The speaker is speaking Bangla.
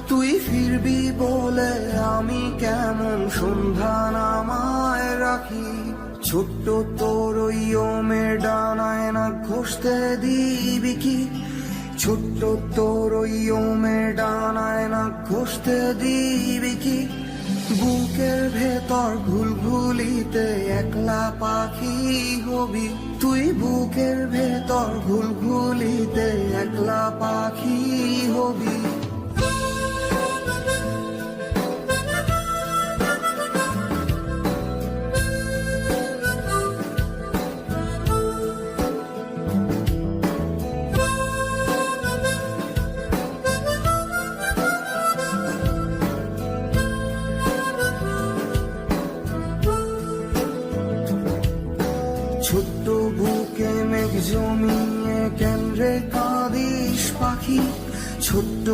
তুই ফিরবি বলে আমি কেমন সন্ধ্যা নামায় রাখি, ছোট্ট তোর ওই ওমের ডানায় না ঘষতে দিবি কি, ছোট্ট তোর ওই ওমের ডানায় না ঘষতে দিবি কি, বুকের ভেতর ঘুলঘুলিতে একলা পাখি হবি, তুই বুকের ভেতর ঘুলঘুলিতে একলা পাখি হবি। ছোট্ট বুকে মেঘ জমিয়ে কেন রে কাঁদিস পাখি, ছোট্ট